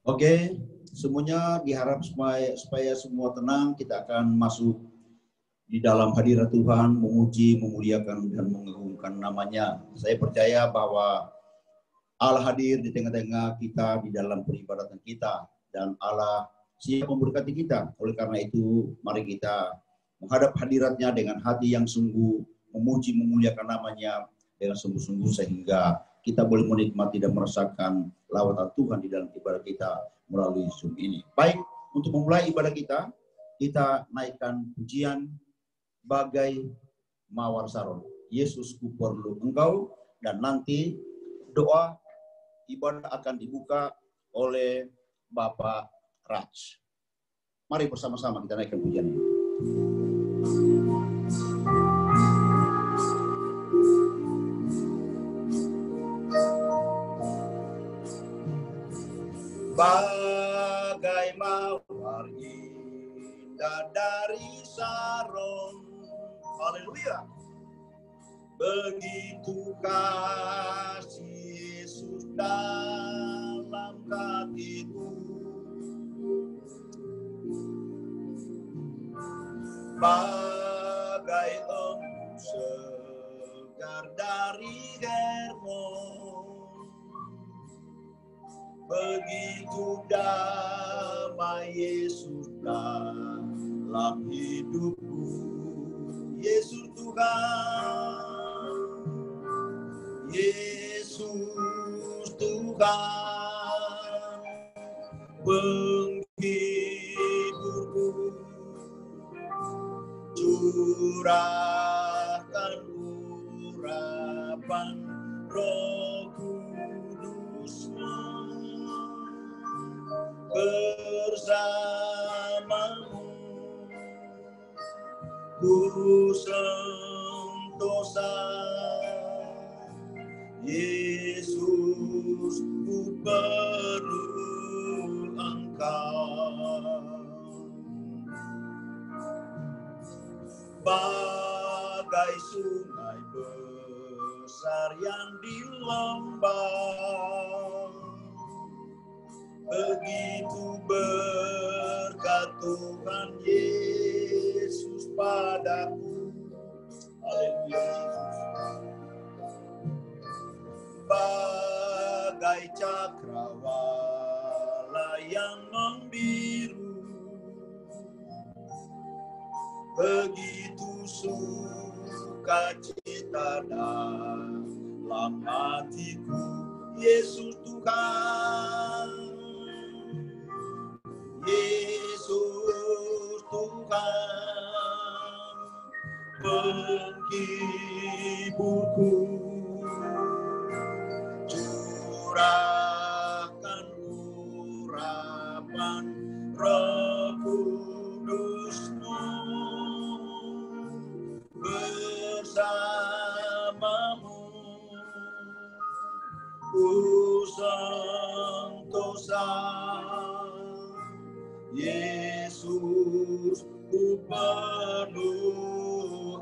Oke, semuanya diharap supaya semua tenang. Kita akan masuk di dalam hadirat Tuhan, memuji, memuliakan, dan mengagungkan namanya. Saya percaya bahwa Allah hadir di tengah-tengah kita di dalam peribadatan kita. Dan Allah siap memberkati kita. Oleh karena itu, mari kita menghadap hadiratnya dengan hati yang sungguh, memuji, memuliakan namanya dengan sungguh-sungguh sehingga kita boleh menikmati dan merasakan lawatan Tuhan di dalam ibadah kita melalui Zoom ini. Baik, untuk memulai ibadah kita naikkan pujian bagai mawar saron. Yesus, ku perlu Engkau, dan nanti doa ibadah akan dibuka oleh Bapak Raj. Mari bersama-sama kita naikkan pujian ini. Bagai mawar indah dari Saron, haleluya. Begitu kasih Yesus dalam hatiku, bagai embun segar dari Hermon. Begitu damai Yesus dalam hidupku. Yesus Tuhan, Yesus Tuhan, penghiburku, curahkan urapan Roh Kudus-Mu. Bersamamu ku sentosa, Yesus, ku perlu Engkau. Bagai sungai besar yang di lembah, begitu berkat Tuhan Yesus padaku. Haleluya. Bagai cakrawala yang membiru, begitu sukacita dalam hatiku. Yesus Tuhan, Yesus Tuhan, penghiburku, curahkan urapan Roh Kudus-Mu. Bersamamu ku sentosa, Yesus, ku perlu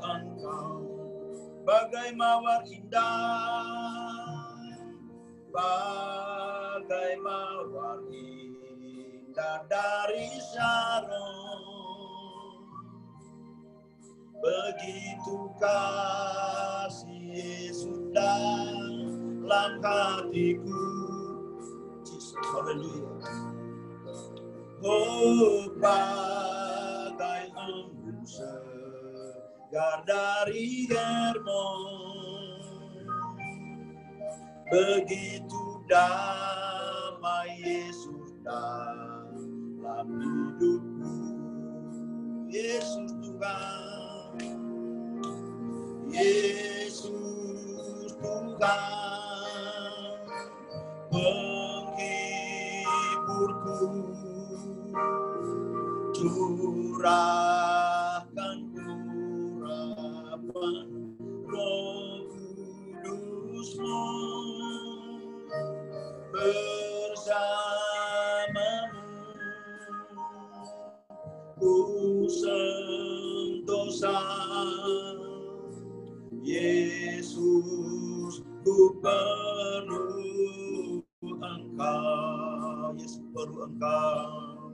Engkau. Bagai mawar indah, bagai mawar indah dari Saron, begitu kasih Yesus dalam hatiku. Haleluya. Oh, bagai embun segar dari Hermon, begitu damai Yesus dalam hidupku. Yesus Tuhan, Yesus Tuhan, penghiburku, curahkan urapan Roh Kudus-Mu. Bersamamu ku sentosa, Yesus, ku perlu Engkau. Yesus, perlu Engkau.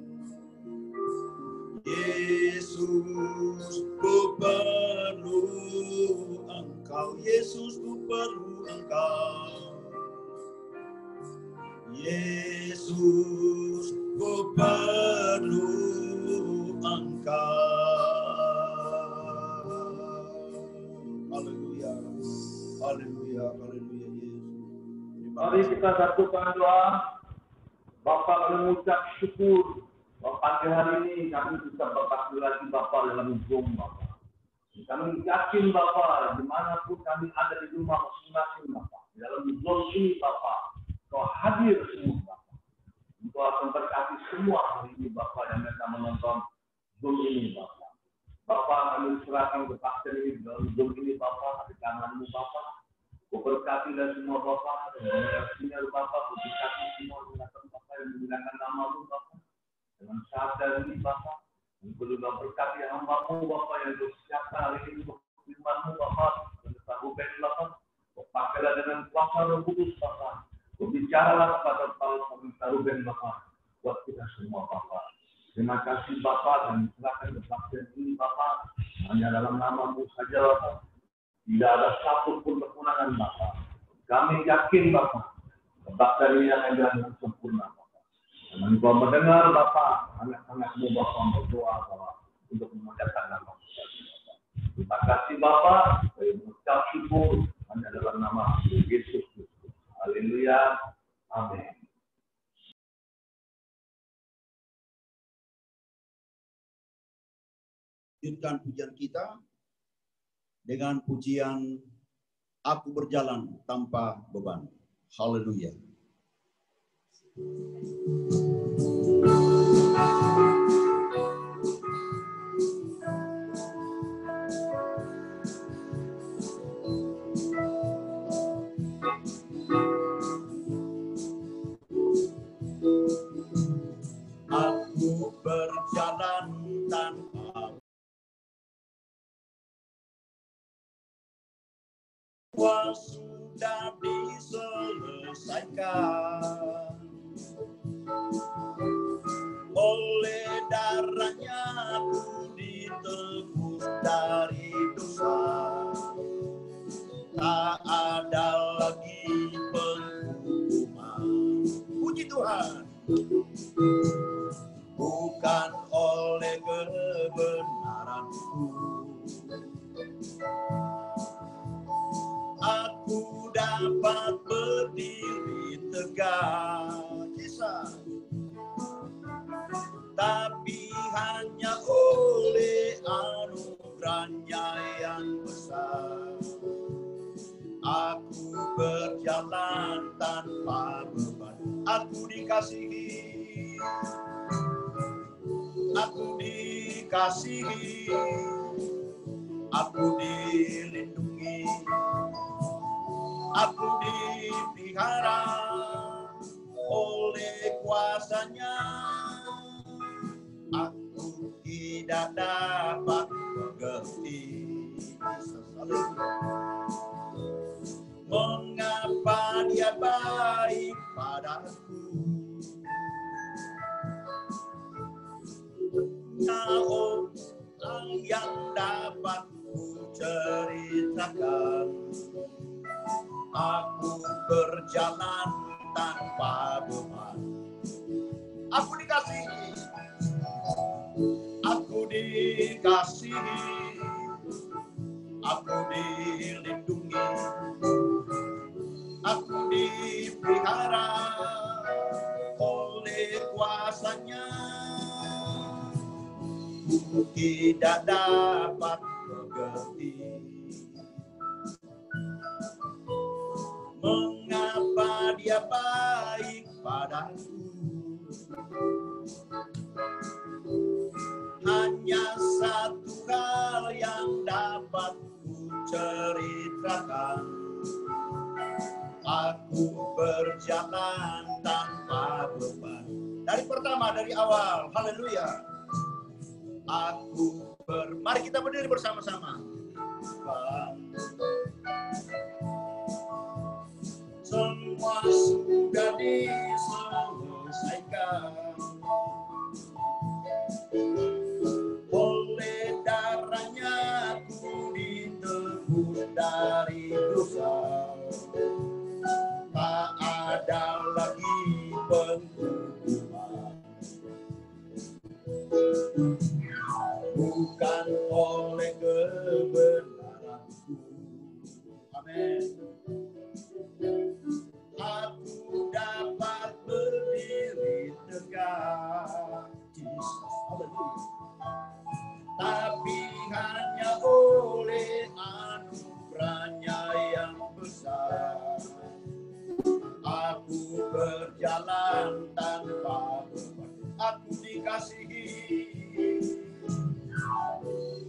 Yesus, ku perlu Engkau. Yesus, ku perlu Engkau. Yesus, ku perlu Engkau. Haleluya, haleluya, haleluya Yesus. Mari kita satukan doa. Bapa, kami mengucap syukur bahwa pagi hari ini kami bisa berbakti lagi Bapa dalam Zoom Bapa. Kami yakin Bapa, dimanapun kami ada di rumah masing-masing Bapa, di dalam Zoom ini Bapa, Kau hadir semua Bapa. Engkau akan berkati semua hari ini Bapa yang mereka menonton Zoom ini Bapa. Bapa, kami serahkan kepastian ini dalam Zoom ini Bapa, di tangan-Mu Bapa. Kau berkati dan semua Bapa, dan sinyal Bapa, kau berkati semua menggunakan Bapa yang menggunakan nama-Mu Bapa. Dengan sadar ini Bapa, Engkau juga berkati hamba-Mu Bapa yang bersiapkan hari ini untuk firman-Mu Bapa, dan tahukan Bapa. Kau pakailah dengan kuasa Roh Kudus Bapa. Kau bicaralah kepada Paulus pemerintah Ruben Bapa, buat kita semua Bapa. Terima kasih Bapa, dan silakan kesaksian ini Bapa, hanya dalam nama-Mu saja Bapa. Tidak ada satu pun kekurangan Bapa. Kami yakin Bapa, kebaktian ini akan jalan sempurna Bapa. Dan Engkau mendengar Bapa, anak-anak-Mu Bapa berdoa Bapa untuk memuliakan nama-Mu. Terima kasih Bapa, saya mengucap syukur hanya dalam nama Yesus Kristus. Haleluya, amin. Lanjutkan pujian kita dengan pujian Aku Berjalan Tanpa Beban. Haleluya. Aku berjalan tanpa sudah diselesaikan oleh darahnya, aku ditebus dari dosa. Tak ada lagi penghukuman. Puji Tuhan. Bukan oleh kebenaranku aku dapat berdiri tegak, kisah. Tapi hanya oleh anugerahnya yang besar. Aku berjalan tanpa beban. Aku dikasihi. Aku dikasihi. Aku dilindungi. Aku dipelihara oleh kuasa-Nya. Aku tidak dapat mengerti mengapa Dia baik padaku. Tahu yang dapat ku ceritakan. Aku berjalan tanpa beban. Aku dikasihi. Aku dikasihi. Aku dilindungi. Aku dipelihara oleh kuasa-Nya. Ku tidak dapat mengerti mengapa Dia baik padaku. Hanya satu hal yang dapat ku ceritakan. Aku berjalan tanpa beban. Dari pertama, dari awal. Haleluya. Mari kita berdiri bersama-sama. Semua sudah diselesaikan Oleh darahnya ku ditebus dari dosa, tak ada lagi penghukuman. Bukan oleh kebenaranku, amin, aku dapat berdiri tegak, tapi hanya oleh anugerahnya yang besar. Aku berjalan tanpa beban, aku dikasihi,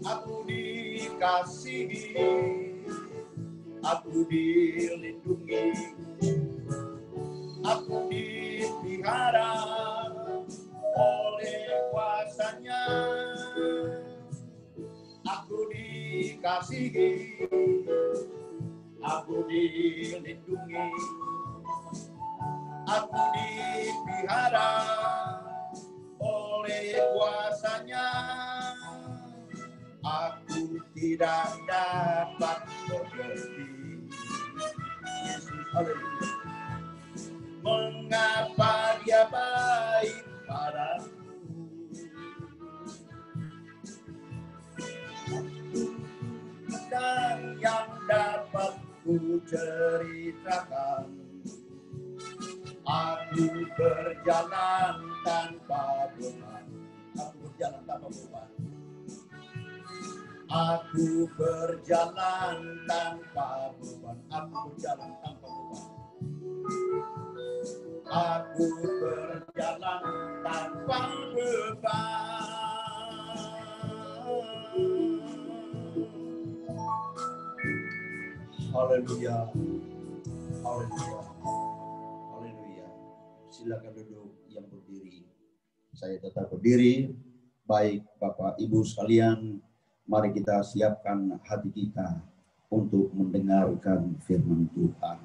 aku dikasihi, aku dilindungi, aku dipelihara oleh kuasa-Nya. Aku dikasihi, aku dilindungi, aku dipelihara oleh kuasa-Nya. Aku tidak dapat berhenti. Yesus, haleluya. Mengapa Dia baik padaku? Dan yang dapat ku ceritakan, aku berjalan tanpa beban. Aku berjalan tanpa beban. Aku berjalan tanpa beban. Aku berjalan tanpa beban. Aku berjalan tanpa beban. Haleluya. Haleluya. Haleluya. Silakan duduk yang berdiri. Saya tetap berdiri. Baik Bapak Ibu sekalian, mari kita siapkan hati kita untuk mendengarkan firman Tuhan.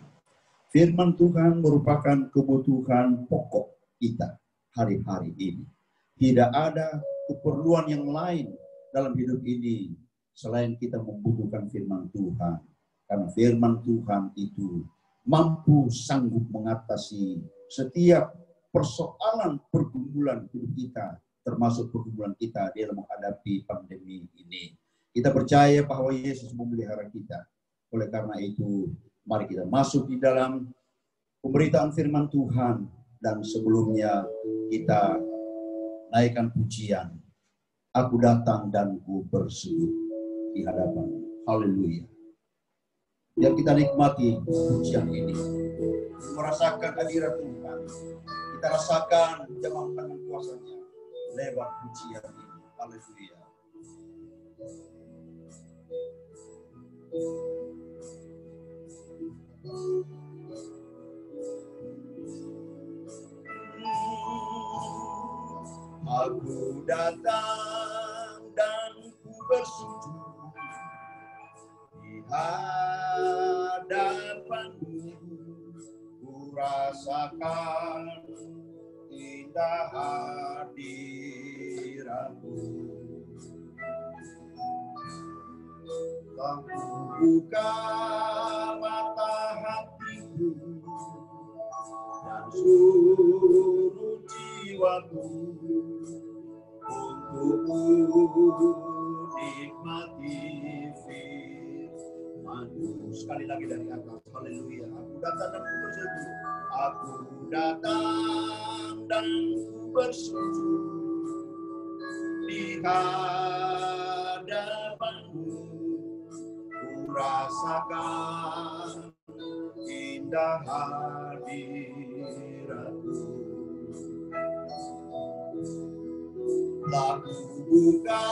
Firman Tuhan merupakan kebutuhan pokok kita hari-hari ini. Tidak ada keperluan yang lain dalam hidup ini selain kita membutuhkan firman Tuhan. Karena firman Tuhan itu mampu sanggup mengatasi setiap persoalan pergumulan hidup kita, termasuk pergumulan kita dalam menghadapi pandemi ini. Kita percaya bahwa Yesus memelihara kita. Oleh karena itu, mari kita masuk di dalam pemberitaan firman Tuhan. Dan sebelumnya kita naikkan pujian. Aku datang dan ku bersujud di hadapan. Haleluya. Biar kita nikmati pujian ini. Merasakan hadirat Tuhan. Kita rasakan jemaah tangan kuasa-Nya lewat pujian ini. Haleluya. Aku datang dan ku bersujud di hadapan-Mu, ku rasakan indah hadirat-Mu. Aku buka mata hatiku dan seluruh jiwaku untuk nikmati firman-Mu. Sekali lagi dari atas, haleluya. Aku datang dan ku bersujud. Aku datang dan ku bersujud di hadapan-Mu. Ku rasakan indah hadirat-Mu. Lalu buka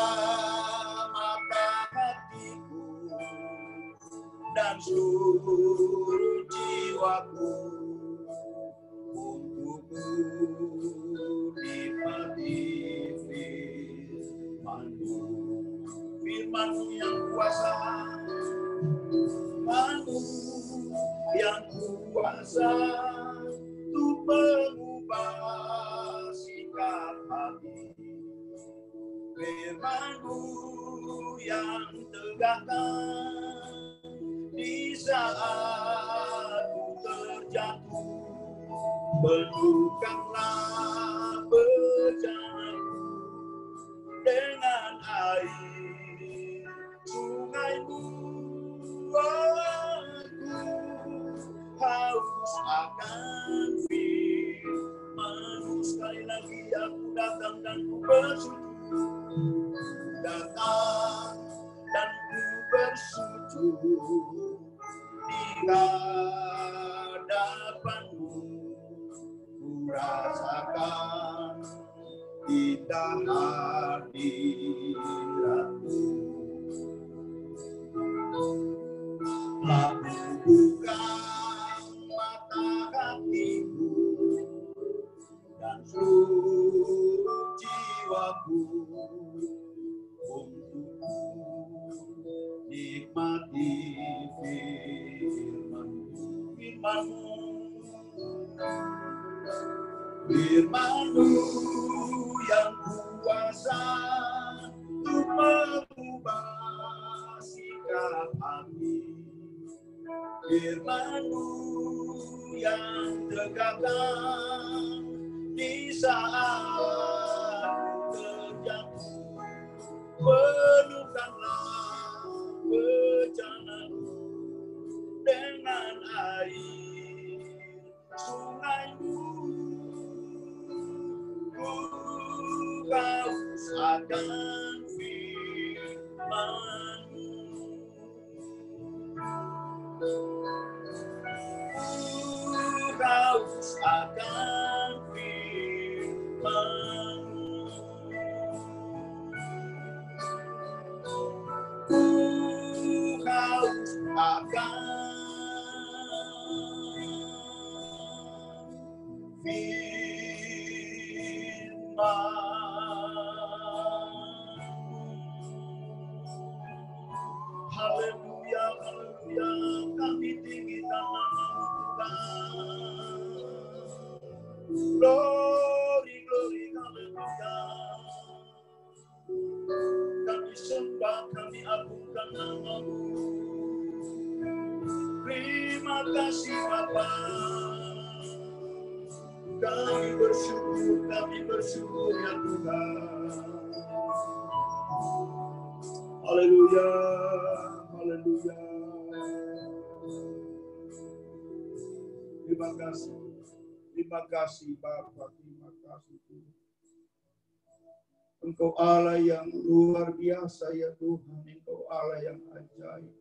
mata hatiku dan seluruh jiwaku untuk nikmati firman-Mu. Firman-Mu yang kuasa, Firman-Mu yang kuasa untuk mengubah firman-Mu yang tegakkan di saat ku terjatuh. Penuhkanlah perjalananku dengan air sungai-Mu. Aku haus akan firman-Mu. Sekali lagi aku datang dan ku bersujud, datang dan ku bersujud di hadapan-Mu. Ku rasakan indah hadirat-Mu. Lalu buka mata hatiku dan seluruh jiwaku untuk nikmati firman-Mu. Firman-Mu yang kuasa untuk mengubah sikap hati. Firman-Mu yang tegakkan di saat terjatuh. Penuhkanlah perjalananku dengan air sungai-Mu. Ku haus akan firman-Mu. Haus akan firman-Mu. Haus akan firman-Mu. Haleluya, haleluya, kami tinggikan nama-Mu Tuhan. Glory, glory, haleluya. Kami sembah, kami agungkan nama-Mu. Terima kasih Bapa. Kami bersyukur ya Tuhan. Haleluya, haleluya. Terima kasih Bapa, terima kasih Tuhan. Engkau Allah yang luar biasa ya Tuhan, Engkau Allah yang ajaib.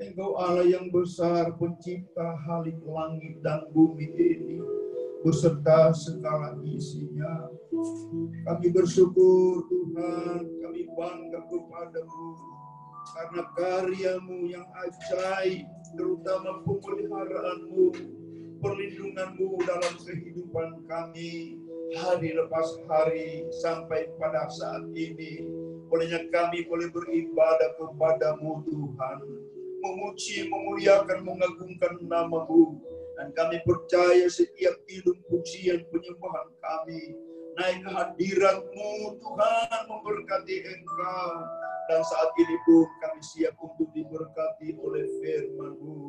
Engkau Allah yang besar, pencipta halik langit dan bumi ini, beserta segala isinya. Kami bersyukur Tuhan, kami bangga kepadamu, karena karya-Mu yang ajaib, terutama pemeliharaan-Mu, perlindungan-Mu dalam kehidupan kami, hari lepas hari sampai pada saat ini. Olehnya kami boleh beribadah kepadamu Tuhan, memuji, memuliakan, mengagungkan nama-Mu. Dan kami percaya setiap hidung pujian penyembahan kami naik ke hadirat-Mu Tuhan, memberkati Engkau. Dan saat ini pun kami siap untuk diberkati oleh firman-Mu.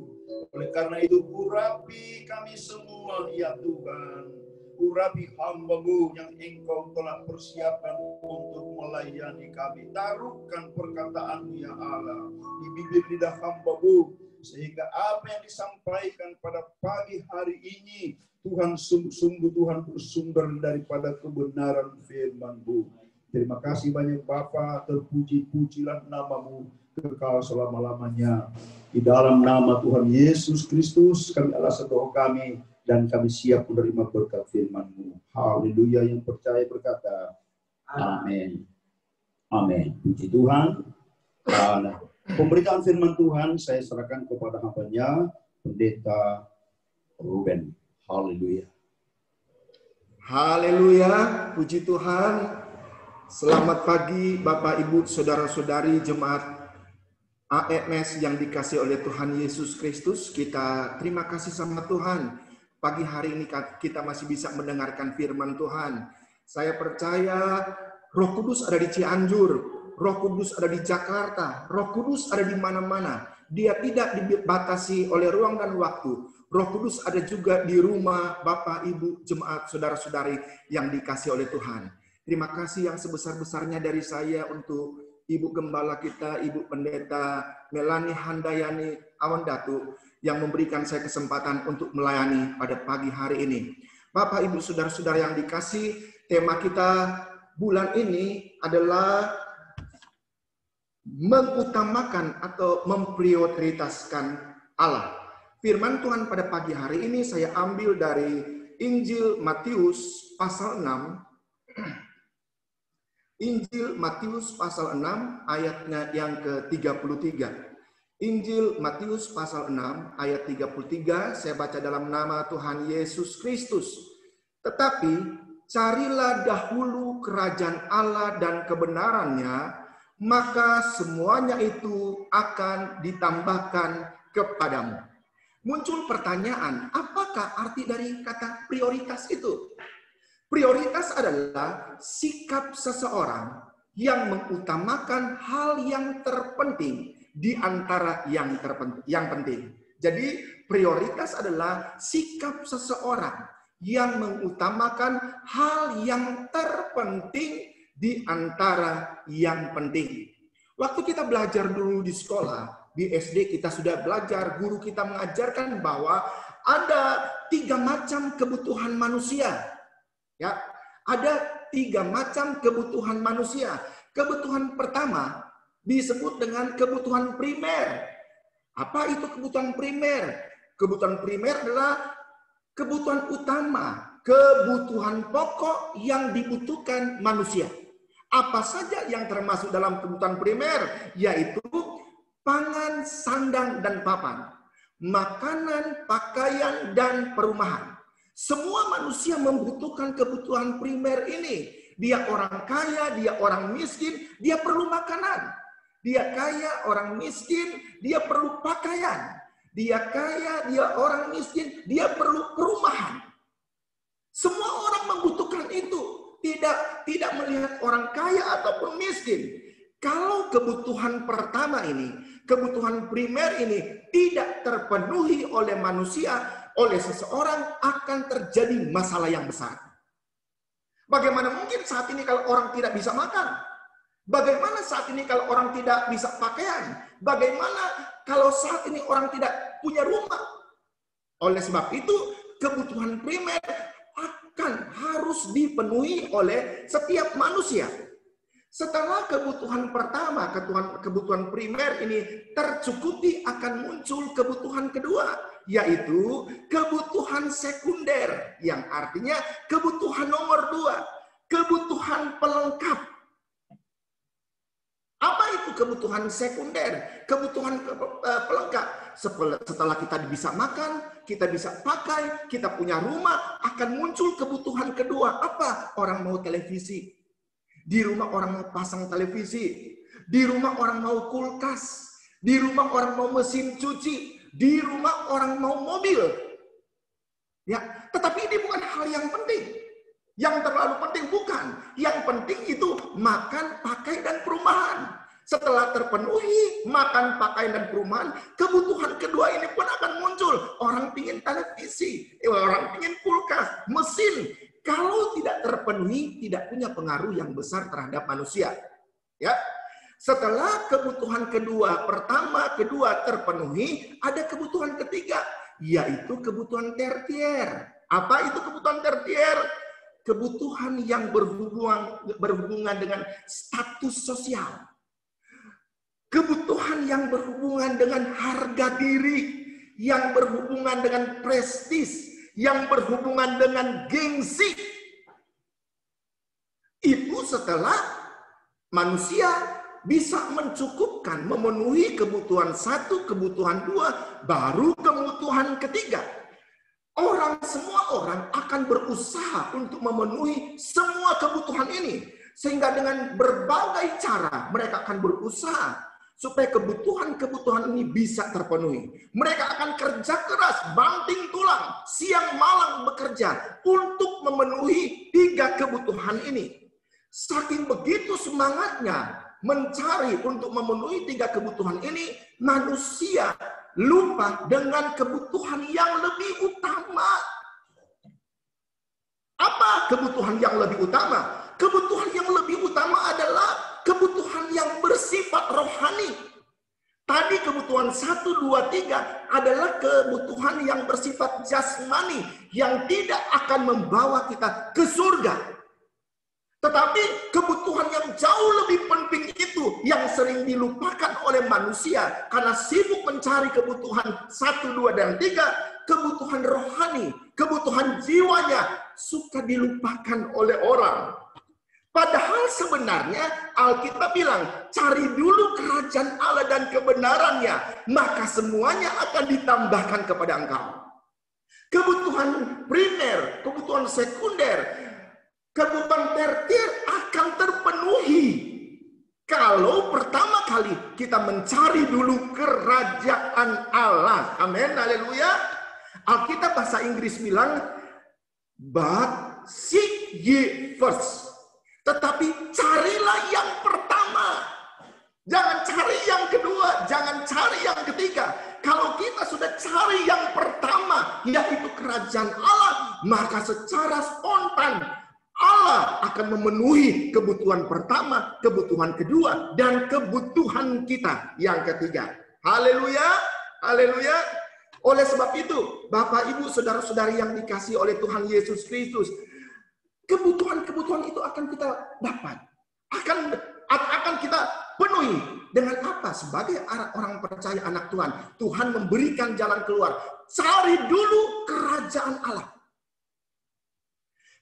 Oleh karena itu urapi kami semua ya Tuhan. Urapi hamba-Mu yang Engkau telah persiapkan untuk melayani kami. Taruhkan perkataan-Mu ya Allah di bibir lidah hamba-Mu, sehingga apa yang disampaikan pada pagi hari ini Tuhan, sungguh Tuhan bersumber daripada kebenaran firman-Mu. Terima kasih banyak Bapa, terpuji-pujilah nama-Mu kekal selama-lamanya. Di dalam nama Tuhan Yesus Kristus kami alas doa kami, dan kami siap menerima berkat firman-Mu. Haleluya, yang percaya berkata amin. Amin. Puji Tuhan. Pemberitaan firman Tuhan saya serahkan kepada hamba-Nya, Pendeta Ruben. Haleluya. Haleluya, puji Tuhan. Selamat pagi Bapak Ibu Saudara-saudari jemaat AMS yang dikasihi oleh Tuhan Yesus Kristus. Kita terima kasih sama Tuhan. Pagi hari ini kita masih bisa mendengarkan firman Tuhan. Saya percaya Roh Kudus ada di Cianjur, Roh Kudus ada di Jakarta, Roh Kudus ada di mana-mana. Dia tidak dibatasi oleh ruang dan waktu. Roh Kudus ada juga di rumah Bapak, Ibu, jemaat, saudara-saudari yang dikasih oleh Tuhan. Terima kasih yang sebesar-besarnya dari saya untuk Ibu Gembala kita, Ibu Pendeta Melani Handayani Awandatu, yang memberikan saya kesempatan untuk melayani pada pagi hari ini. Bapak, Ibu, saudara-saudara yang dikasih, tema kita bulan ini adalah mengutamakan atau memprioritaskan Allah. Firman Tuhan pada pagi hari ini saya ambil dari Injil Matius pasal 6. Injil Matius pasal 6 ayatnya yang ke-33. Injil Matius pasal 6 ayat 33, saya baca dalam nama Tuhan Yesus Kristus. Tetapi carilah dahulu kerajaan Allah dan kebenarannya, maka semuanya itu akan ditambahkan kepadamu. Muncul pertanyaan, apakah arti dari kata prioritas itu? Prioritas adalah sikap seseorang yang mengutamakan hal yang terpenting di antara yang penting. Jadi prioritas adalah sikap seseorang yang mengutamakan hal yang terpenting di antara yang penting. Waktu kita belajar dulu di sekolah, di SD kita sudah belajar, guru kita mengajarkan bahwa ada 3 macam kebutuhan manusia. Ya, ada 3 macam kebutuhan manusia. Kebutuhan pertama disebut dengan kebutuhan primer. Apa itu kebutuhan primer? Kebutuhan primer adalah kebutuhan utama, kebutuhan pokok yang dibutuhkan manusia. Apa saja yang termasuk dalam kebutuhan primer? Yaitu pangan, sandang, dan papan. Makanan, pakaian, dan perumahan. Semua manusia membutuhkan kebutuhan primer ini. Dia orang kaya, dia orang miskin, dia perlu makanan. Dia kaya, orang miskin, dia perlu pakaian. Dia kaya, dia orang miskin, dia perlu perumahan. Semua orang membutuhkan itu. Tidak melihat orang kaya ataupun miskin. Kalau kebutuhan pertama ini, kebutuhan primer ini tidak terpenuhi oleh manusia, oleh seseorang, akan terjadi masalah yang besar. Bagaimana mungkin saat ini kalau orang tidak bisa makan? Bagaimana saat ini kalau orang tidak bisa pakaian? Bagaimana kalau saat ini orang tidak punya rumah? Oleh sebab itu, kebutuhan primer akan harus dipenuhi oleh setiap manusia. Setelah kebutuhan pertama, kebutuhan primer ini tercukupi, akan muncul kebutuhan kedua, yaitu kebutuhan sekunder, yang artinya kebutuhan nomor 2, kebutuhan pelengkap. Apa itu kebutuhan sekunder? Kebutuhan pelengkap. Setelah kita bisa makan, kita bisa pakai, kita punya rumah, akan muncul kebutuhan kedua. Apa? Orang mau televisi. Di rumah orang mau pasang televisi. Di rumah orang mau kulkas. Di rumah orang mau mesin cuci. Di rumah orang mau mobil. Ya, tetapi ini bukan hal yang penting. Yang terlalu penting bukan. Yang penting itu makan, pakai, dan perumahan. Setelah terpenuhi makan, pakaian, dan perumahan, kebutuhan kedua ini pun akan muncul. Orang pingin televisi, orang pingin kulkas, mesin. Kalau tidak terpenuhi, tidak punya pengaruh yang besar terhadap manusia. Ya, setelah kebutuhan pertama, kedua terpenuhi, ada kebutuhan ketiga, yaitu kebutuhan tersier. Apa itu kebutuhan tersier? Kebutuhan yang berhubungan dengan status sosial. Kebutuhan yang berhubungan dengan harga diri, yang berhubungan dengan prestis, yang berhubungan dengan gengsi. Itu setelah manusia bisa mencukupkan, memenuhi kebutuhan 1, kebutuhan 2, baru kebutuhan ketiga. Semua orang akan berusaha untuk memenuhi semua kebutuhan ini. Sehingga dengan berbagai cara mereka akan berusaha supaya kebutuhan-kebutuhan ini bisa terpenuhi. Mereka akan kerja keras, banting tulang, siang malam bekerja untuk memenuhi 3 kebutuhan ini. Saking begitu semangatnya mencari untuk memenuhi 3 kebutuhan ini, manusia lupa dengan kebutuhan yang lebih utama. Apa kebutuhan yang lebih utama? Kebutuhan yang lebih utama adalah kebutuhan yang bersifat rohani. Tadi kebutuhan 1, 2, 3 adalah kebutuhan yang bersifat jasmani yang tidak akan membawa kita ke surga. Tetapi kebutuhan yang jauh lebih penting itu yang sering dilupakan oleh manusia karena sibuk mencari kebutuhan 1, 2, dan 3, kebutuhan rohani, kebutuhan jiwanya suka dilupakan oleh orang. Padahal sebenarnya Alkitab bilang, cari dulu kerajaan Allah dan kebenarannya, maka semuanya akan ditambahkan kepada engkau. Kebutuhan primer, kebutuhan sekunder, kebutuhan tertier akan terpenuhi kalau pertama kali kita mencari dulu kerajaan Allah. Amin, haleluya. Alkitab bahasa Inggris bilang, but seek ye first. Tetapi carilah yang pertama. Jangan cari yang kedua, jangan cari yang ketiga. Kalau kita sudah cari yang pertama, yaitu kerajaan Allah, maka secara spontan Allah akan memenuhi kebutuhan pertama, kebutuhan kedua, dan kebutuhan kita yang ketiga. Haleluya, haleluya. Oleh sebab itu, Bapak, Ibu, saudara-saudari yang dikasihi oleh Tuhan Yesus Kristus, kebutuhan-kebutuhan itu akan kita dapat. Akan kita penuhi. Dengan apa? Sebagai orang percaya anak Tuhan, Tuhan memberikan jalan keluar. Cari dulu kerajaan Allah.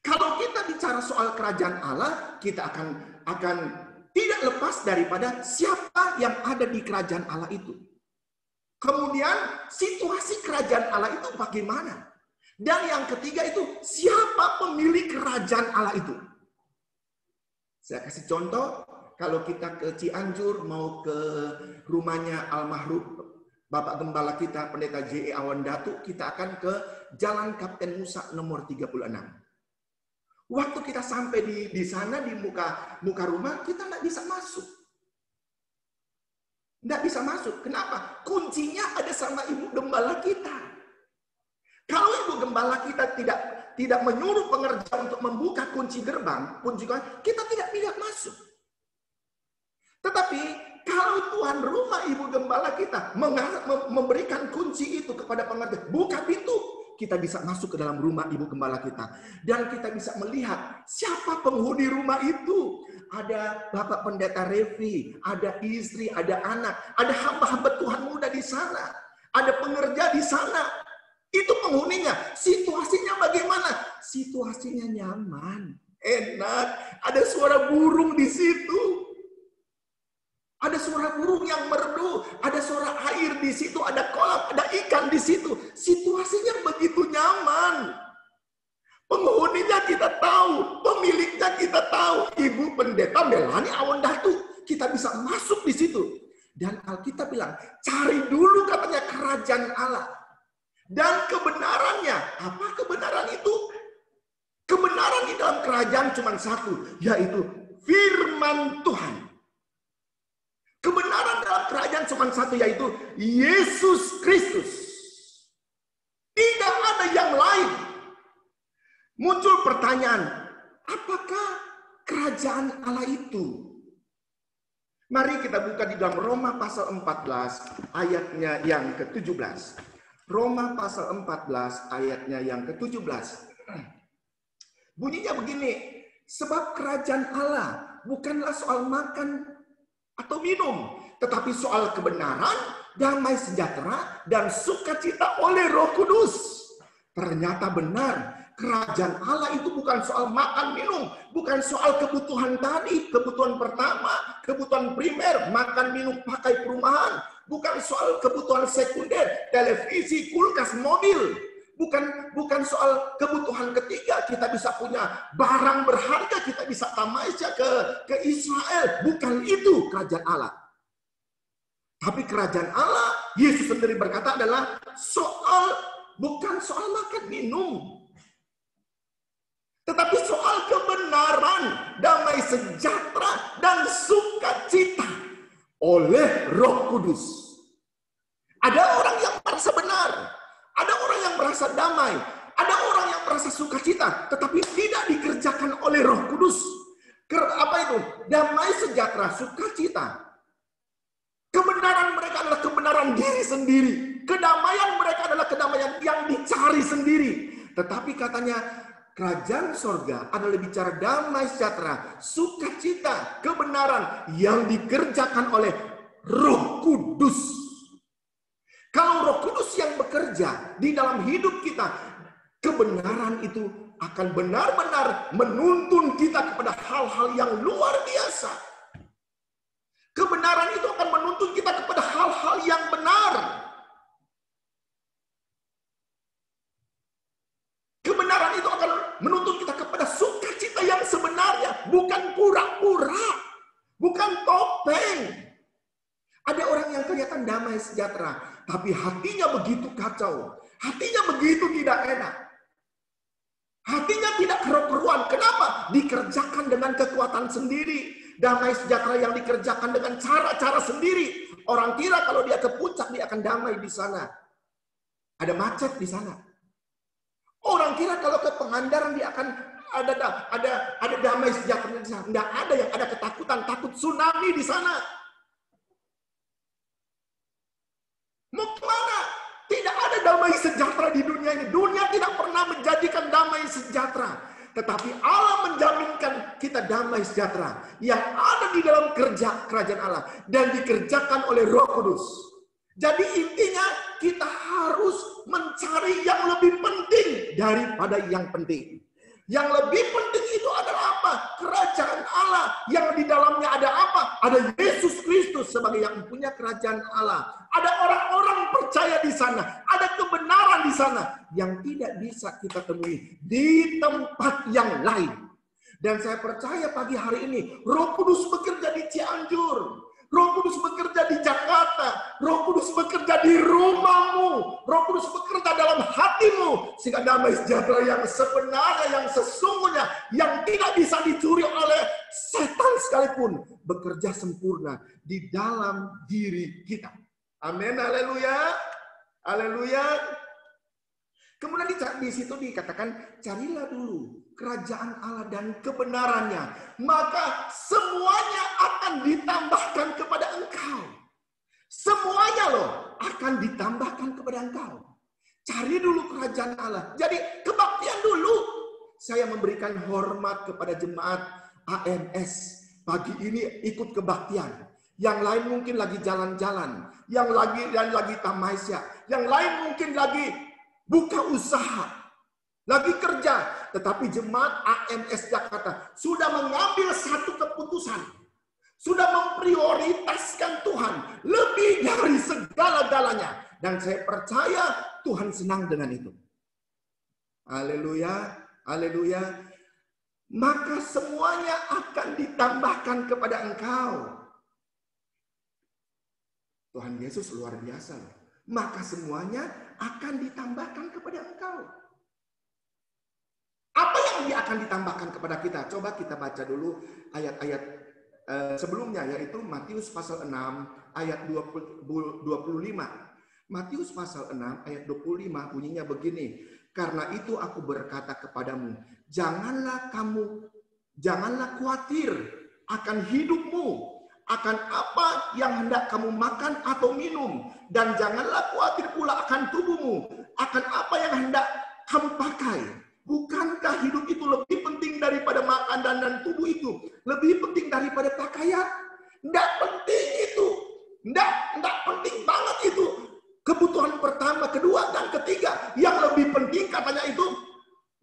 Kalau kita bicara soal kerajaan Allah, kita akan tidak lepas daripada siapa yang ada di kerajaan Allah itu. Kemudian situasi kerajaan Allah itu bagaimana? Dan yang ketiga itu, siapa pemilik kerajaan Allah itu? Saya kasih contoh, kalau kita ke Cianjur, mau ke rumahnya almarhum Bapak Gembala kita, Pendeta J.E. Awandatu, kita akan ke Jalan Kapten Musa nomor 36. Waktu kita sampai di sana, di muka rumah, kita nggak bisa masuk. Nggak bisa masuk. Kenapa? Kuncinya ada sama Ibu Gembala kita. Kalau Ibu Gembala kita tidak menyuruh pengerja untuk membuka kunci gerbang, kita tidak masuk. Tetapi kalau Tuhan rumah Ibu Gembala kita memberikan kunci itu kepada pengerja, buka pintu, kita bisa masuk ke dalam rumah Ibu Gembala kita. Dan kita bisa melihat siapa penghuni rumah itu. Ada Bapak Pendeta Revi, ada istri, ada anak, ada hamba-hamba Tuhan muda di sana, ada pengerja di sana. Itu penghuninya. Situasinya bagaimana? Situasinya nyaman, enak. Ada suara burung di situ. Ada suara burung yang merdu, ada suara air di situ, ada kolam, ada ikan di situ. Situasinya begitu nyaman. Penghuninya kita tahu, pemiliknya kita tahu. Ibu Pendeta Melani Awandatu, kita bisa masuk di situ. Dan Alkitab bilang, cari dulu katanya kerajaan Allah. Dan kebenarannya, apa kebenaran itu? Kebenaran di dalam kerajaan cuma satu, yaitu firman Tuhan. Kebenaran dalam kerajaan cuma satu, yaitu Yesus Kristus. Tidak ada yang lain. Muncul pertanyaan, apakah kerajaan Allah itu? Mari kita buka di dalam Roma pasal 14 ayatnya yang ke-17. Roma pasal 14 ayatnya yang ke-17. Bunyinya begini, sebab kerajaan Allah bukanlah soal makan atau minum, tetapi soal kebenaran, damai sejahtera, dan sukacita oleh Roh Kudus. Ternyata benar, kerajaan Allah itu bukan soal makan minum, bukan soal kebutuhan tadi, kebutuhan pertama, kebutuhan primer, makan minum pakai perumahan, bukan soal kebutuhan sekunder, televisi, kulkas, mobil, bukan soal kebutuhan ketiga, kita bisa punya barang berharga, kita bisa tamasya ke Israel, bukan itu kerajaan Allah. Tapi kerajaan Allah, Yesus sendiri berkata adalah bukan soal makan minum, tetapi soal kebenaran, damai sejahtera, Kudus. Ada orang yang merasa benar, ada orang yang merasa damai, ada orang yang merasa sukacita, tetapi tidak dikerjakan oleh Roh Kudus. Apa itu? Damai, sejahtera, sukacita. Kebenaran mereka adalah kebenaran diri sendiri. Kedamaian mereka adalah kedamaian yang dicari sendiri. Tetapi katanya, kerajaan sorga adalah bicara damai, sejahtera, sukacita, kebenaran yang dikerjakan oleh Roh Kudus. Kalau Roh Kudus yang bekerja di dalam hidup kita, kebenaran itu akan benar-benar menuntun kita kepada hal-hal yang luar biasa. Kebenaran itu akan menuntun kita kepada hal-hal yang benar. Kebenaran itu akan menuntun kita kepada sukacita yang sebenarnya, bukan pura-pura, bukan topeng. Ada orang yang kelihatan damai sejahtera, tapi hatinya begitu kacau, hatinya begitu tidak enak. Hatinya tidak keruan. Kenapa? Dikerjakan dengan kekuatan sendiri. Damai sejahtera yang dikerjakan dengan cara-cara sendiri. Orang kira kalau dia ke puncak dia akan damai di sana. Ada macet di sana. Orang kira kalau ke Pangandaran dia akan ada damai sejahtera di sana. Tidak ada, yang ada ketakutan, takut tsunami di sana. Mau kemana? Tidak ada damai sejahtera di dunia ini. Dunia tidak pernah menjadikan damai sejahtera. Tetapi Allah menjaminkan kita damai sejahtera yang ada di dalam kerajaan Allah dan dikerjakan oleh Roh Kudus. Jadi intinya kita harus mencari yang lebih penting daripada yang penting. Yang lebih penting itu adalah apa? Kerajaan Allah. Yang di dalamnya ada apa? Ada Yesus Kristus sebagai yang punya kerajaan Allah. Ada orang-orang percaya di sana. Ada kebenaran di sana. Yang tidak bisa kita temui di tempat yang lain. Dan saya percaya pagi hari ini, Roh Kudus bekerja di Cianjur. Roh Kudus bekerja di Jakarta. Roh Kudus bekerja di rumahmu. Roh Kudus bekerja dalam hatimu. Sehingga damai sejahtera yang sebenarnya, yang sesungguhnya, yang tidak bisa dicuri oleh setan sekalipun, bekerja sempurna di dalam diri kita. Amin, haleluya. Haleluya. Kemudian di situ dikatakan, carilah dulu kerajaan Allah dan kebenarannya, maka semuanya akan ditambahkan kepada engkau. Semuanya loh akan ditambahkan kepada engkau. Cari dulu kerajaan Allah. Jadi kebaktian dulu. Saya memberikan hormat kepada jemaat AMS. Pagi ini ikut kebaktian. Yang lain mungkin lagi jalan-jalan. Yang lagi tamasya. Yang lain mungkin lagi buka usaha, lagi kerja, tetapi jemaat AMS Jakarta sudah mengambil satu keputusan, sudah memprioritaskan Tuhan lebih dari segala-galanya, dan saya percaya Tuhan senang dengan itu. Haleluya, haleluya. Maka semuanya akan ditambahkan kepada engkau. Tuhan Yesus luar biasa. Maka semuanya akan ditambahkan kepada engkau. Apa yang dia akan ditambahkan kepada kita? Coba kita baca dulu ayat-ayat sebelumnya, yaitu Matius pasal 6 ayat 25. Matius pasal 6 ayat 25 bunyinya begini. Karena itu aku berkata kepadamu, janganlah khawatir akan hidupmu, akan apa yang hendak kamu makan atau minum, dan janganlah khawatir pula akan tubuhmu, akan apa yang hendak kamu pakai. Bukankah hidup itu lebih penting daripada makanan dan tubuh itu lebih penting daripada pakaian? Tidak penting itu, tidak penting banget itu. Kebutuhan pertama, kedua, dan ketiga. Yang lebih penting katanya itu,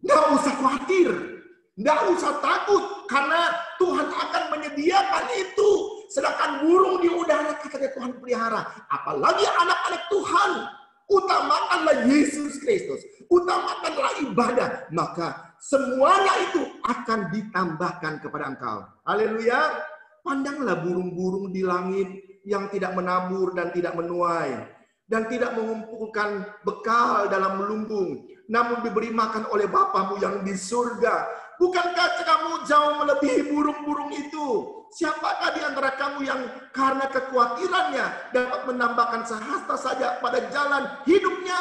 tidak usah khawatir, tidak usah takut, karena Tuhan akan menyediakan itu. Sedangkan burung di udara katanya Tuhan pelihara. Apalagi anak-anak Tuhan. Utamakanlah Yesus Kristus. Utamakanlah ibadah. Maka semuanya itu akan ditambahkan kepada engkau. Haleluya. Pandanglah burung-burung di langit yang tidak menabur dan tidak menuai. Dan tidak mengumpulkan bekal dalam lumbung. Namun diberi makan oleh Bapamu yang di surga. Bukankah kamu jauh melebihi burung-burung itu? Siapakah di antara kamu yang karena kekhawatirannya dapat menambahkan sehasta saja pada jalan hidupnya?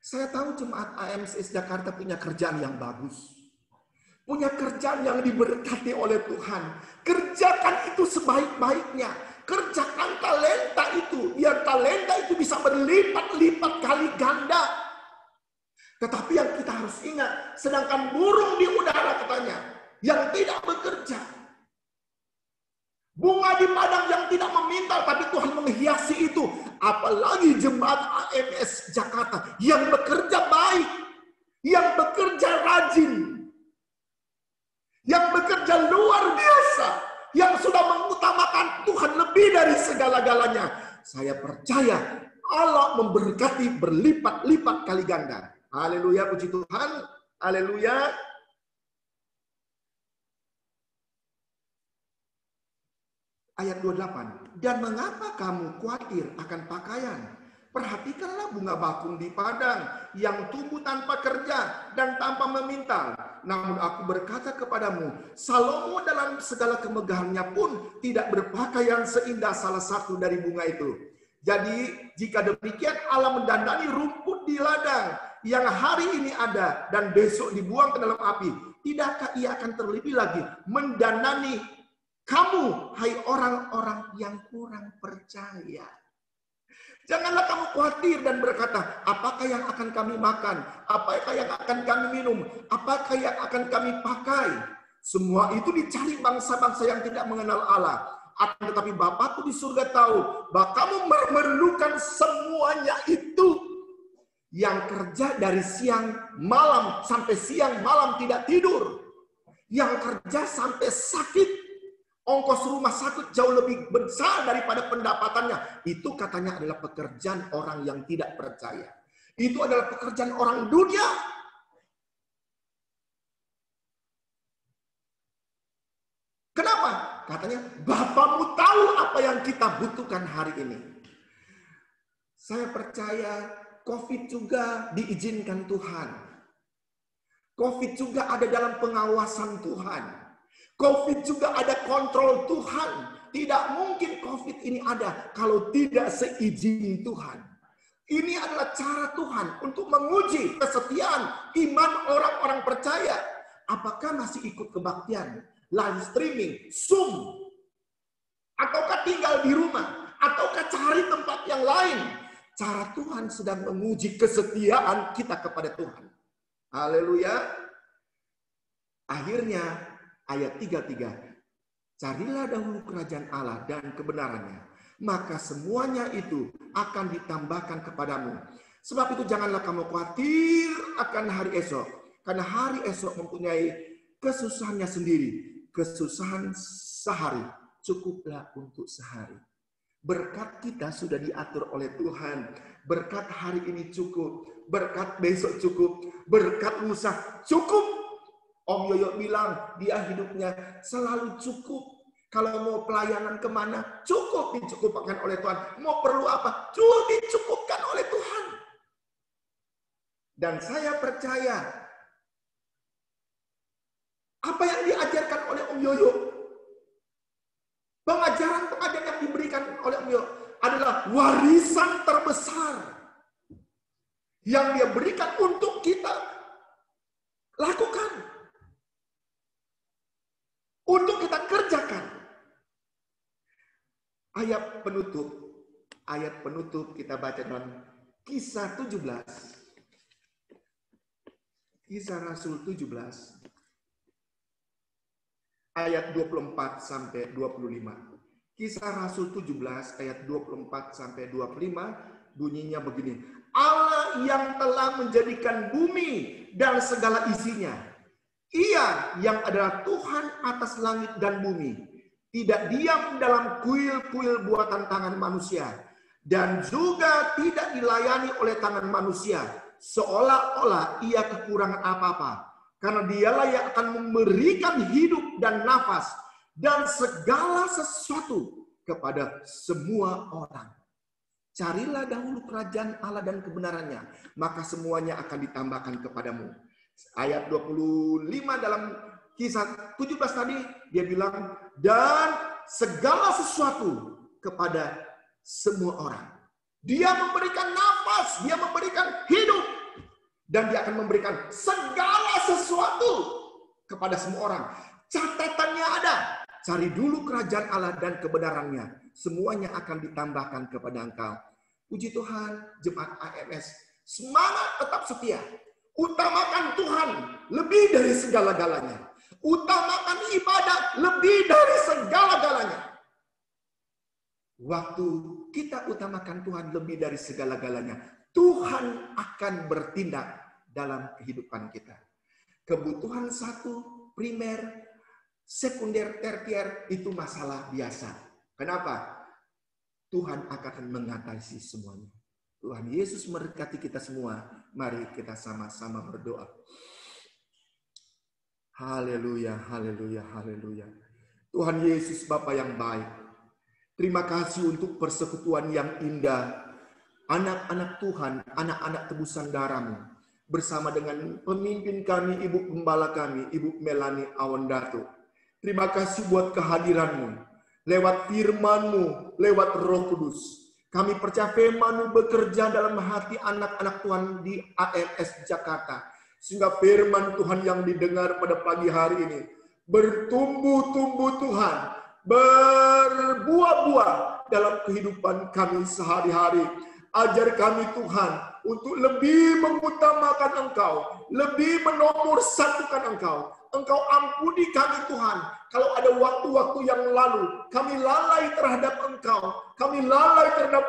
Saya tahu jemaat AMCS Jakarta punya kerjaan yang bagus. Punya kerjaan yang diberkati oleh Tuhan. Kerjakan itu sebaik-baiknya. Kerjakan talenta itu. Biar talenta itu bisa berlipat-lipat kali ganda. Tetapi yang kita harus ingat, sedangkan burung di udara katanya, yang tidak bekerja. Bunga di padang yang tidak memintal, tapi Tuhan menghiasi itu. Apalagi jemaat AMS Jakarta yang bekerja baik, yang bekerja rajin, yang bekerja luar biasa, yang sudah mengutamakan Tuhan lebih dari segala-galanya. Saya percaya Allah memberkati berlipat-lipat kali ganda. Haleluya, puji Tuhan. Haleluya. Ayat 28. Dan mengapa kamu khawatir akan pakaian? Perhatikanlah bunga bakung di padang yang tumbuh tanpa kerja dan tanpa memintal. Namun aku berkata kepadamu, Salomo dalam segala kemegahannya pun tidak berpakaian seindah salah satu dari bunga itu. Jadi jika demikian Allah mendandani rumput di ladang yang hari ini ada dan besok dibuang ke dalam api. Tidakkah ia akan terlebih lagi mendandani kamu, hai orang-orang yang kurang percaya? Janganlah kamu khawatir dan berkata, apakah yang akan kami makan? Apakah yang akan kami minum? Apakah yang akan kami pakai? Semua itu dicari bangsa-bangsa yang tidak mengenal Allah. Akan tetapi Bapakku di surga tahu bahwa kamu memerlukan semuanya itu. Yang kerja dari siang malam sampai siang malam tidak tidur. Yang kerja sampai sakit. Ongkos rumah sakit jauh lebih besar daripada pendapatannya. Itu katanya adalah pekerjaan orang yang tidak percaya. Itu adalah pekerjaan orang dunia. Kenapa? Katanya, Bapamu tahu apa yang kita butuhkan hari ini. Saya percaya COVID juga diizinkan Tuhan. COVID juga ada dalam pengawasan Tuhan. COVID juga ada kontrol Tuhan. Tidak mungkin COVID ini ada kalau tidak seizin Tuhan. Ini adalah cara Tuhan untuk menguji kesetiaan iman orang-orang percaya. Apakah masih ikut kebaktian, live streaming, Zoom, ataukah tinggal di rumah, ataukah cari tempat yang lain? Cara Tuhan sedang menguji kesetiaan kita kepada Tuhan. Haleluya. Akhirnya ayat 33. Carilah dahulu kerajaan Allah dan kebenarannya, maka semuanya itu akan ditambahkan kepadamu. Sebab itu janganlah kamu khawatir akan hari esok, karena hari esok mempunyai kesusahannya sendiri. Kesusahan sehari cukuplah untuk sehari. Berkat kita sudah diatur oleh Tuhan. Berkat hari ini cukup. Berkat besok cukup. Berkat lusa cukup. Om Yoyo bilang dia hidupnya selalu cukup. Kalau mau pelayanan kemana, cukup dicukupkan oleh Tuhan. Mau perlu apa, cukup dicukupkan oleh Tuhan. Dan saya percaya apa yang diajarkan oleh Om Yoyo, pengajaran-pengajaran yang diberikan oleh Om Yoyo adalah warisan terbesar yang dia berikan untuk kita lakukan, untuk kita kerjakan. Ayat penutup kita baca dalam Kisah 17. Kisah Rasul 17 ayat 24 sampai 25. Kisah Rasul 17 ayat 24 sampai 25 bunyinya begini. Allah yang telah menjadikan bumi dan segala isinya. Ia yang adalah Tuhan atas langit dan bumi. Tidak diam dalam kuil-kuil buatan tangan manusia. Dan juga tidak dilayani oleh tangan manusia. Seolah-olah ia kekurangan apa-apa. Karena dialah yang akan memberikan hidup dan nafas. Dan segala sesuatu kepada semua orang. Carilah dahulu kerajaan Allah dan kebenarannya. Maka semuanya akan ditambahkan kepadamu. Ayat 25 dalam Kisah 17 tadi, dia bilang, dan segala sesuatu kepada semua orang. Dia memberikan nafas, dia memberikan hidup, dan dia akan memberikan segala sesuatu kepada semua orang. Catatannya ada, cari dulu kerajaan Allah dan kebenarannya, semuanya akan ditambahkan kepada engkau. Puji Tuhan, jemaat AMS, semangat tetap setia. Utamakan Tuhan lebih dari segala-galanya. Utamakan ibadah lebih dari segala-galanya. Waktu kita utamakan Tuhan lebih dari segala-galanya, Tuhan akan bertindak dalam kehidupan kita. Kebutuhan satu, primer, sekunder, tertier, itu masalah biasa. Kenapa? Tuhan akan mengatasi semuanya. Tuhan Yesus memberkati kita semua. Mari kita sama-sama berdoa. Haleluya, haleluya, haleluya. Tuhan Yesus Bapa yang baik, terima kasih untuk persekutuan yang indah. Anak-anak Tuhan, anak-anak tebusan darah-Mu, bersama dengan pemimpin kami, Ibu Gembala kami, Ibu Melani Awandatu. Terima kasih buat kehadiran-Mu, lewat firman-Mu, lewat Roh Kudus. Kami percaya firman-Mu bekerja dalam hati anak-anak Tuhan di AMS Jakarta. Sehingga firman Tuhan yang didengar pada pagi hari ini bertumbuh-tumbuh Tuhan, berbuah-buah dalam kehidupan kami sehari-hari. Ajar kami Tuhan untuk lebih mengutamakan Engkau, lebih menomor satukan Engkau. Engkau ampuni kami Tuhan, kalau ada waktu-waktu yang lalu kami lalai terhadap Engkau, kami lalai terhadap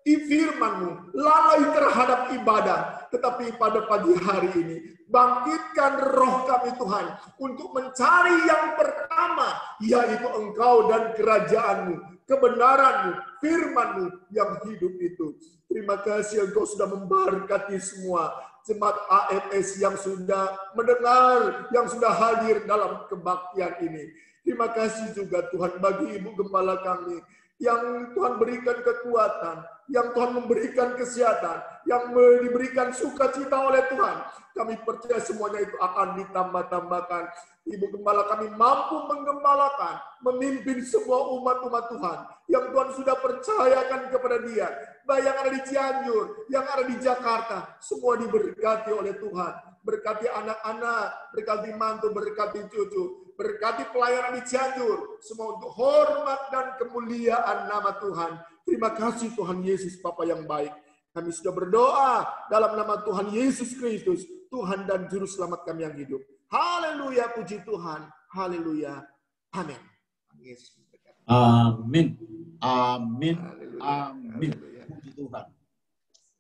firman-Mu, lalai terhadap ibadah. Tetapi pada pagi hari ini, bangkitkan roh kami Tuhan, untuk mencari yang pertama, yaitu Engkau dan kerajaan-Mu, kebenaran-Mu, firman-Mu yang hidup itu. Terima kasih Engkau sudah memberkati semua jemaat AMS yang sudah mendengar, yang sudah hadir dalam kebaktian ini. Terima kasih juga Tuhan bagi Ibu Gembala kami, yang Tuhan berikan kekuatan, yang Tuhan memberikan kesehatan, yang diberikan sukacita oleh Tuhan. Kami percaya semuanya itu akan ditambah-tambahkan. Ibu Gembala kami mampu menggembalakan, memimpin semua umat-umat Tuhan yang Tuhan sudah percayakan kepada dia. Baik yang ada di Cianjur, yang ada di Jakarta, semua diberkati oleh Tuhan. Berkati anak-anak, berkati mantu, berkati cucu, berkati pelayanan di Cianjur, semua untuk hormat dan kemuliaan nama Tuhan. Terima kasih Tuhan Yesus, Bapa yang baik. Kami sudah berdoa dalam nama Tuhan Yesus Kristus, Tuhan dan Juru Selamat kami yang hidup. Haleluya, puji Tuhan. Haleluya. Amin. Amin. Amin. Haleluya. Amin. Haleluya. Puji Tuhan.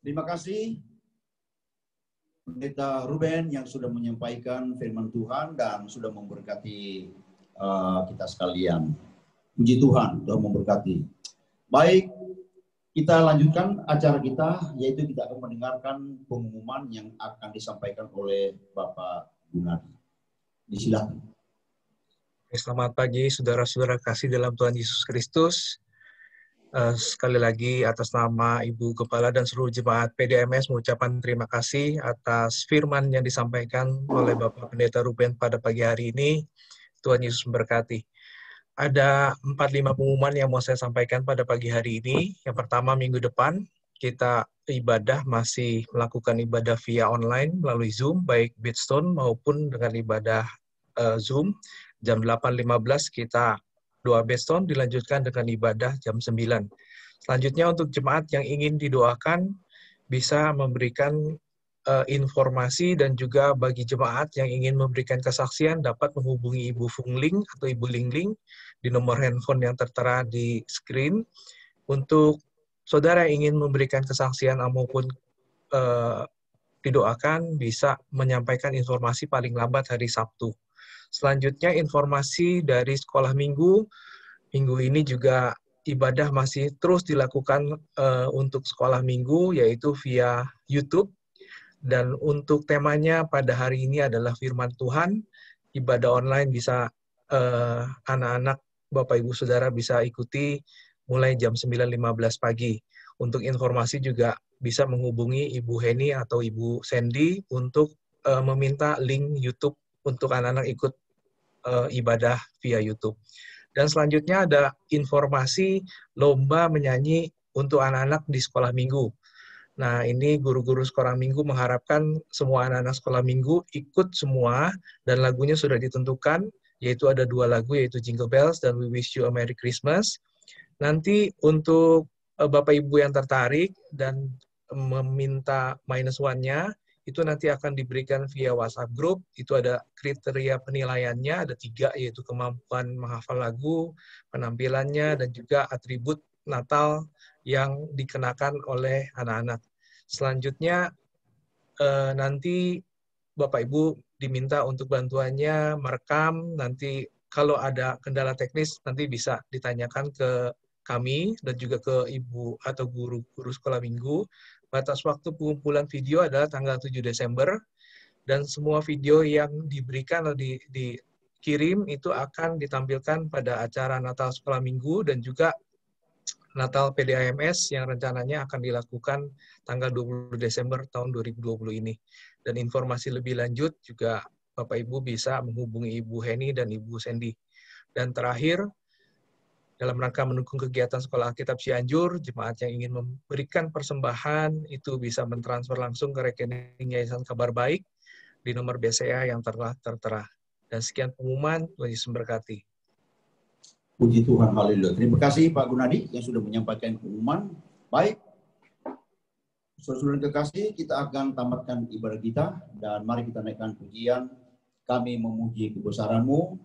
Terima kasih Pendeta Ruben yang sudah menyampaikan firman Tuhan dan sudah memberkati kita sekalian. Puji Tuhan, Tuhan memberkati. Baik, kita lanjutkan acara kita, yaitu kita akan mendengarkan pengumuman yang akan disampaikan oleh Bapak Gunadi. Disilakan. Selamat pagi, saudara-saudara kasih dalam Tuhan Yesus Kristus. Sekali lagi atas nama Ibu Gembala dan seluruh jemaat PDMS mengucapkan terima kasih atas firman yang disampaikan oleh Bapak Pendeta Ruben pada pagi hari ini. Tuhan Yesus memberkati. Ada 4-5 pengumuman yang mau saya sampaikan pada pagi hari ini. Yang pertama, minggu depan kita ibadah masih melakukan ibadah via online melalui Zoom, baik Bidstone maupun dengan ibadah Zoom. Jam 8.15 kita doa Bidstone, dilanjutkan dengan ibadah jam 9. Selanjutnya untuk jemaat yang ingin didoakan bisa memberikan informasi, dan juga bagi jemaat yang ingin memberikan kesaksian dapat menghubungi Ibu Fungling atau Ibu Lingling di nomor handphone yang tertera di screen. Untuk saudara yang ingin memberikan kesaksian maupun didoakan bisa menyampaikan informasi paling lambat hari Sabtu. Selanjutnya informasi dari sekolah minggu ini juga ibadah masih terus dilakukan untuk sekolah minggu, yaitu via YouTube. Dan untuk temanya pada hari ini adalah firman Tuhan. Ibadah online bisa anak-anak, Bapak Ibu Saudara bisa ikuti mulai jam 9.15 pagi. Untuk informasi juga bisa menghubungi Ibu Heni atau Ibu Sandy untuk meminta link YouTube untuk anak-anak ikut ibadah via YouTube. Dan selanjutnya ada informasi lomba menyanyi untuk anak-anak di sekolah minggu. Nah, ini guru-guru sekolah minggu mengharapkan semua anak-anak sekolah minggu ikut semua, dan lagunya sudah ditentukan, yaitu ada 2 lagu, yaitu Jingle Bells dan We Wish You a Merry Christmas. Nanti untuk Bapak Ibu yang tertarik dan meminta -1-nya, itu nanti akan diberikan via WhatsApp group. Itu ada kriteria penilaiannya, ada 3, yaitu kemampuan menghafal lagu, penampilannya, dan juga atribut Natal yang dikenakan oleh anak-anak. Selanjutnya, nanti Bapak Ibu diminta untuk bantuannya merekam, nanti kalau ada kendala teknis nanti bisa ditanyakan ke kami dan juga ke Ibu atau guru-guru sekolah minggu. Batas waktu pengumpulan video adalah tanggal 7 Desember, dan semua video yang diberikan atau dikirim itu akan ditampilkan pada acara Natal sekolah minggu dan juga Natal PDAMS yang rencananya akan dilakukan tanggal 20 Desember tahun 2020 ini. Dan informasi lebih lanjut juga Bapak Ibu bisa menghubungi Ibu Heni dan Ibu Sandy. Dan terakhir, dalam rangka mendukung kegiatan Sekolah Alkitab Cianjur, jemaat yang ingin memberikan persembahan itu bisa mentransfer langsung ke rekening Yayasan Kabar Baik di nomor BCA yang telah tertera. Dan sekian pengumuman, Tuhan Yesus memberkati. Puji Tuhan, haleluya. Terima kasih Pak Gunadi yang sudah menyampaikan pengumuman. Baik, saudara-saudara yang kekasih, kita akan tamatkan ibadah kita dan mari kita naikkan pujian. Kami memuji kebesaran-Mu.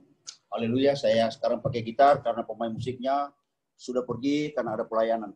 Haleluya. Saya sekarang pakai gitar karena pemain musiknya sudah pergi karena ada pelayanan.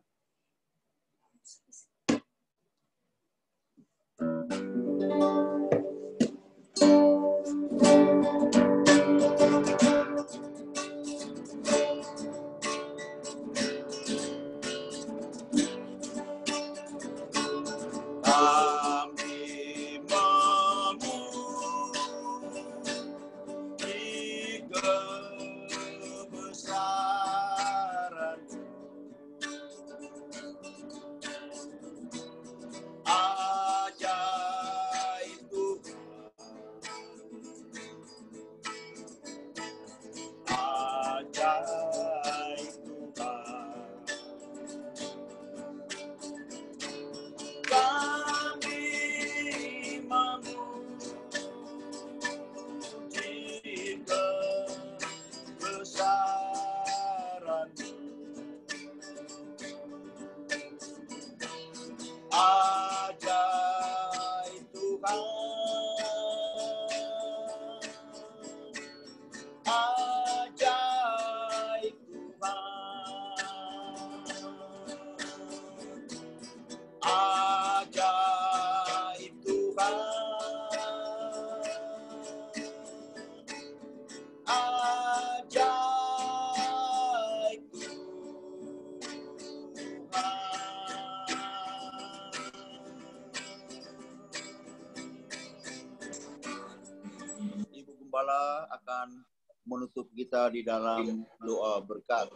Akan menutup kita di dalam doa berkat.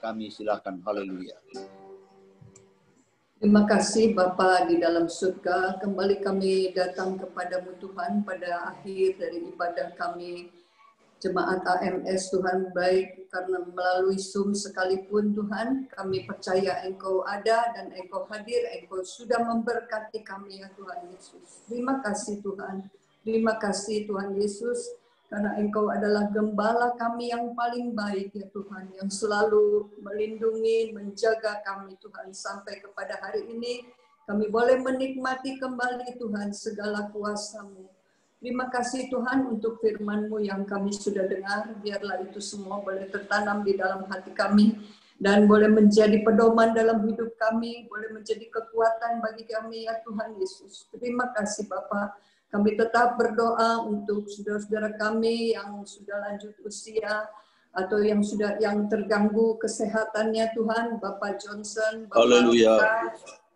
Kami silakan. Haleluya. Terima kasih Bapa di dalam surga. Kembali kami datang kepada-Mu Tuhan pada akhir dari ibadah kami Jemaat AMS Tuhan, baik karena melalui Zoom sekalipun Tuhan, kami percaya Engkau ada dan Engkau hadir, Engkau sudah memberkati kami ya Tuhan Yesus. Terima kasih Tuhan. Terima kasih Tuhan Yesus. Karena Engkau adalah gembala kami yang paling baik ya Tuhan, yang selalu melindungi, menjaga kami Tuhan, sampai kepada hari ini kami boleh menikmati kembali Tuhan segala kuasa-Mu. Terima kasih Tuhan untuk firman-Mu yang kami sudah dengar, biarlah itu semua boleh tertanam di dalam hati kami dan boleh menjadi pedoman dalam hidup kami, boleh menjadi kekuatan bagi kami ya Tuhan Yesus. Terima kasih Bapa. Kami tetap berdoa untuk saudara-saudara kami yang sudah lanjut usia atau yang terganggu kesehatannya Tuhan, Bapak Johnson,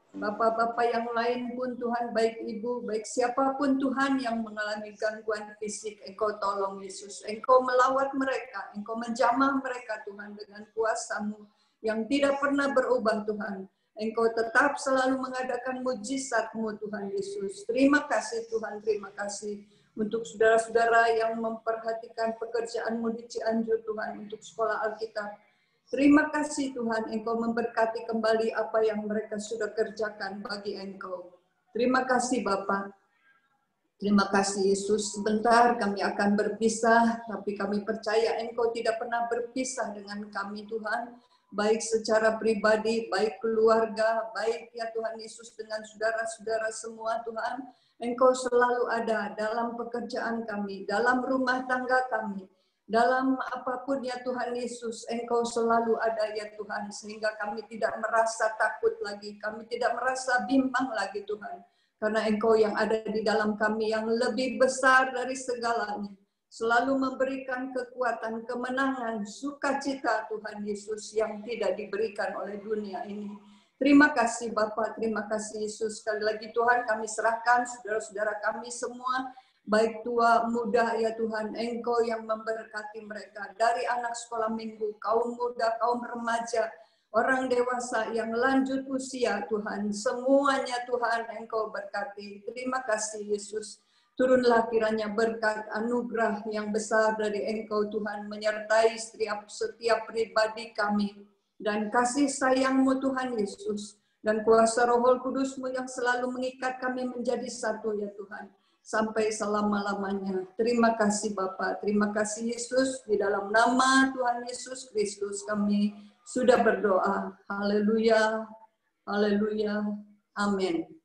Bapak-bapak yang lain pun Tuhan, baik ibu, baik siapapun Tuhan yang mengalami gangguan fisik, Engkau tolong Yesus, Engkau melawat mereka, Engkau menjamah mereka Tuhan dengan kuasa-Mu yang tidak pernah berubah Tuhan. Engkau tetap selalu mengadakan mujizat-Mu Tuhan Yesus. Terima kasih Tuhan, terima kasih. untuk saudara-saudara yang memperhatikan pekerjaanmu di Cianjur Tuhan untuk sekolah Alkitab. Terima kasih Tuhan, Engkau memberkati kembali apa yang mereka sudah kerjakan bagi Engkau. Terima kasih Bapa. Terima kasih Yesus. Sebentar kami akan berpisah, tapi kami percaya Engkau tidak pernah berpisah dengan kami Tuhan. Baik secara pribadi, baik keluarga, baik ya Tuhan Yesus dengan saudara-saudara semua Tuhan. Engkau selalu ada dalam pekerjaan kami, dalam rumah tangga kami. Dalam apapun ya Tuhan Yesus, Engkau selalu ada ya Tuhan, sehingga kami tidak merasa takut lagi, kami tidak merasa bimbang lagi Tuhan. Karena Engkau yang ada di dalam kami yang lebih besar dari segalanya. Selalu memberikan kekuatan, kemenangan, sukacita Tuhan Yesus yang tidak diberikan oleh dunia ini. Terima kasih Bapa, terima kasih Yesus. Sekali lagi Tuhan kami serahkan saudara-saudara kami semua, baik tua, muda ya Tuhan, Engkau yang memberkati mereka. Dari anak sekolah minggu, kaum muda, kaum remaja, orang dewasa yang lanjut usia Tuhan. Semuanya Tuhan Engkau berkati. Terima kasih Yesus. Turunlah kiranya berkat anugerah yang besar dari Engkau Tuhan menyertai setiap pribadi kami. Dan kasih sayang-Mu Tuhan Yesus. Dan kuasa Roh Kudus-Mu yang selalu mengikat kami menjadi satu ya Tuhan. Sampai selama-lamanya. Terima kasih Bapa, terima kasih Yesus. Di dalam nama Tuhan Yesus Kristus kami sudah berdoa. Haleluya, haleluya, amin.